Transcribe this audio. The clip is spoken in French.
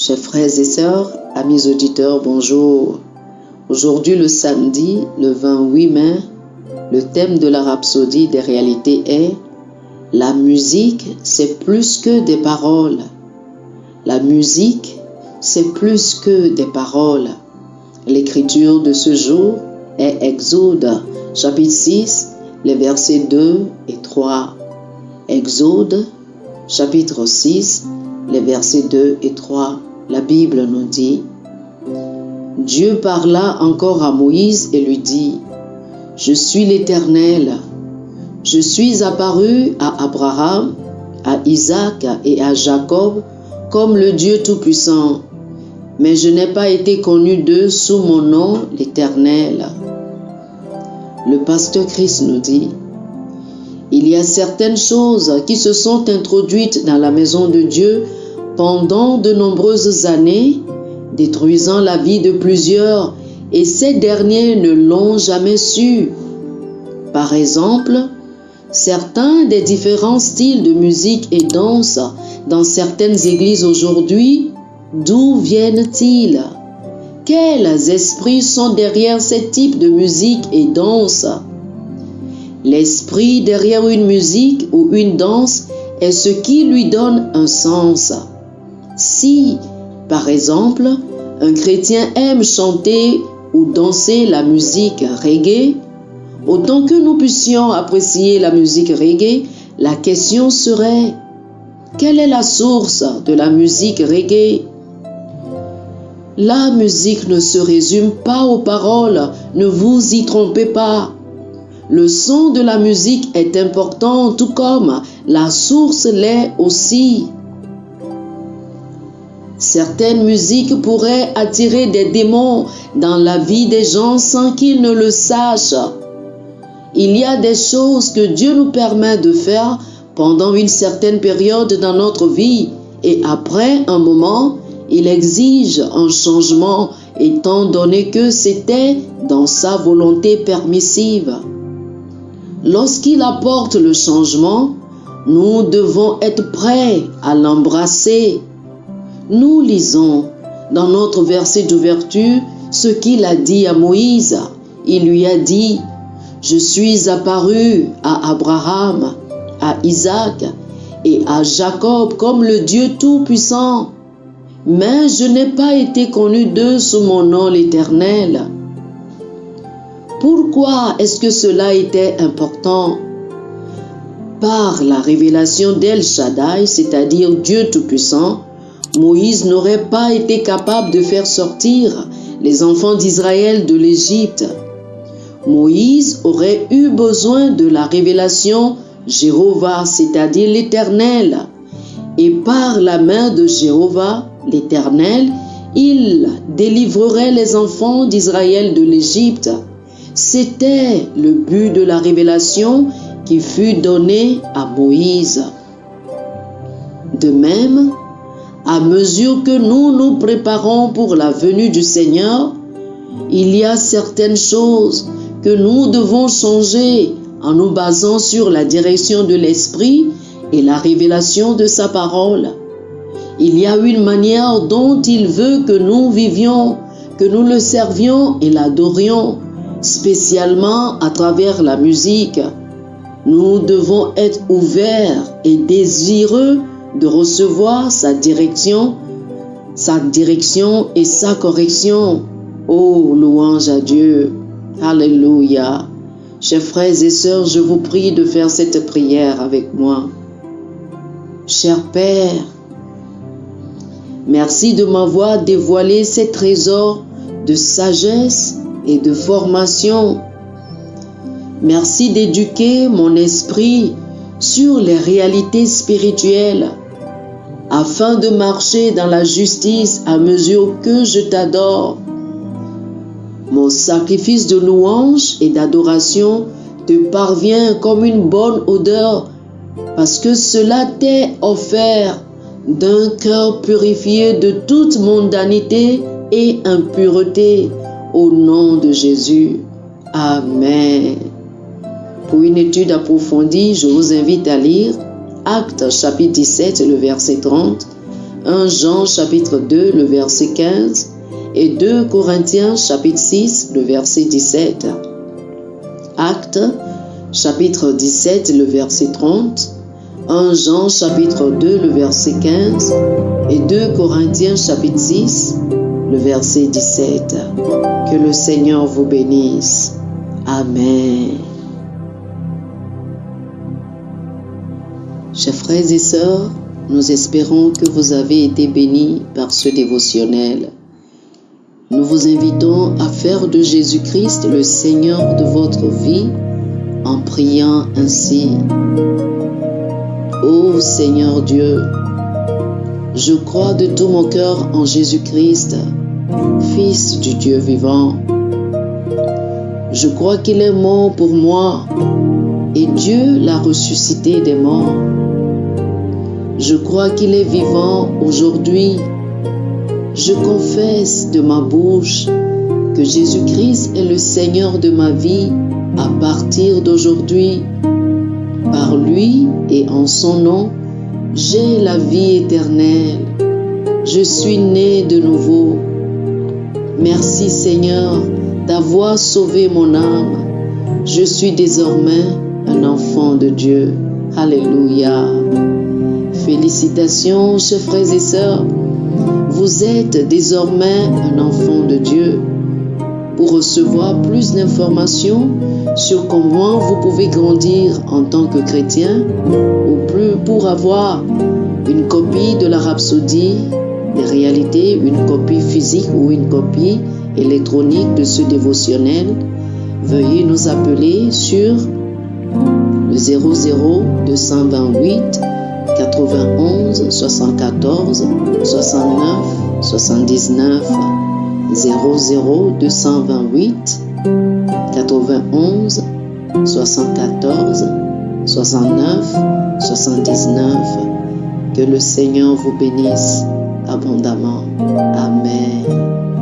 Chers frères et sœurs, amis auditeurs, bonjour. Aujourd'hui, le samedi, le 28 mai, le thème de la rhapsodie des réalités est « La musique, c'est plus que des paroles ». La musique, c'est plus que des paroles. L'écriture de ce jour est Exode, chapitre 6, les versets 2 et 3. Exode, chapitre 6, les versets 2 et 3. La Bible nous dit: Dieu parla encore à Moïse et lui dit: Je suis l'Éternel. Je suis apparu à Abraham, à Isaac et à Jacob comme le Dieu Tout-Puissant, mais je n'ai pas été connu d'eux sous mon nom, l'Éternel. Le pasteur Christ nous dit: Il y a certaines choses qui se sont introduites dans la maison de Dieu pendant de nombreuses années, détruisant la vie de plusieurs, et ces derniers ne l'ont jamais su. Par exemple, certains des différents styles de musique et danse dans certaines églises aujourd'hui, d'où viennent-ils? Quels esprits sont derrière ces types de musique et danse? L'esprit derrière une musique ou une danse est ce qui lui donne un sens. Si, par exemple, un chrétien aime chanter ou danser la musique reggae, autant que nous puissions apprécier la musique reggae, la question serait: quelle est la source de la musique reggae? La musique ne se résume pas aux paroles, ne vous y trompez pas. Le son de la musique est important, tout comme la source l'est aussi. Certaines musiques pourraient attirer des démons dans la vie des gens sans qu'ils ne le sachent. Il y a des choses que Dieu nous permet de faire pendant une certaine période dans notre vie et après un moment, il exige un changement étant donné que c'était dans sa volonté permissive. Lorsqu'il apporte le changement, nous devons être prêts à l'embrasser. Nous lisons dans notre verset d'ouverture ce qu'il a dit à Moïse. Il lui a dit: Je suis apparu à Abraham, à Isaac et à Jacob comme le Dieu Tout-Puissant, mais je n'ai pas été connu d'eux sous mon nom, l'Éternel. Pourquoi est-ce que cela était important? Par la révélation d'El Shaddai, c'est-à-dire Dieu Tout-Puissant, Moïse n'aurait pas été capable de faire sortir les enfants d'Israël de l'Égypte. Moïse aurait eu besoin de la révélation Jéhovah, c'est-à-dire l'Éternel. Et par la main de Jéhovah, l'Éternel, il délivrerait les enfants d'Israël de l'Égypte. C'était le but de la révélation qui fut donnée à Moïse. De même, à mesure que nous nous préparons pour la venue du Seigneur, il y a certaines choses que nous devons changer en nous basant sur la direction de l'Esprit et la révélation de sa parole. Il y a une manière dont il veut que nous vivions, que nous le servions et l'adorions, spécialement à travers la musique. Nous devons être ouverts et désireux de recevoir sa direction et sa correction. Oh, louange à Dieu. Alléluia. Chers frères et sœurs, je vous prie de faire cette prière avec moi. Cher Père, merci de m'avoir dévoilé ces trésors de sagesse et de formation. Merci d'éduquer mon esprit sur les réalités spirituelles afin de marcher dans la justice à mesure que je t'adore. Mon sacrifice de louange et d'adoration te parvient comme une bonne odeur parce que cela t'est offert d'un cœur purifié de toute mondanité et impureté au nom de Jésus. Amen. Pour une étude approfondie, je vous invite à lire Actes chapitre 17, le verset 30, 1 Jean chapitre 2, le verset 15 et 2 Corinthiens chapitre 6, le verset 17. Actes chapitre 17, le verset 30. 1 Jean chapitre 2, le verset 15 et 2 Corinthiens chapitre 6, le verset 17. Que le Seigneur vous bénisse. Amen. Chers frères et sœurs, nous espérons que vous avez été bénis par ce dévotionnel. Nous vous invitons à faire de Jésus-Christ le Seigneur de votre vie en priant ainsi. Ô Seigneur Dieu, je crois de tout mon cœur en Jésus-Christ, Fils du Dieu vivant. Je crois qu'il est mort pour moi et Dieu l'a ressuscité des morts. Je crois qu'il est vivant aujourd'hui. Je confesse de ma bouche que Jésus-Christ est le Seigneur de ma vie à partir d'aujourd'hui. Par lui et en son nom, j'ai la vie éternelle. Je suis né de nouveau. Merci Seigneur d'avoir sauvé mon âme. Je suis désormais un enfant de Dieu. Alléluia. Félicitations, chers frères et sœurs. Vous êtes désormais un enfant de Dieu. Pour recevoir plus d'informations sur comment vous pouvez grandir en tant que chrétien, ou plus pour avoir une copie de la Rhapsodie des réalités, une copie physique ou une copie électronique de ce dévotionnel, veuillez nous appeler sur le 00 228 91 74 69 79 00 228 91 74 69 79. Que le Seigneur vous bénisse abondamment. Amen.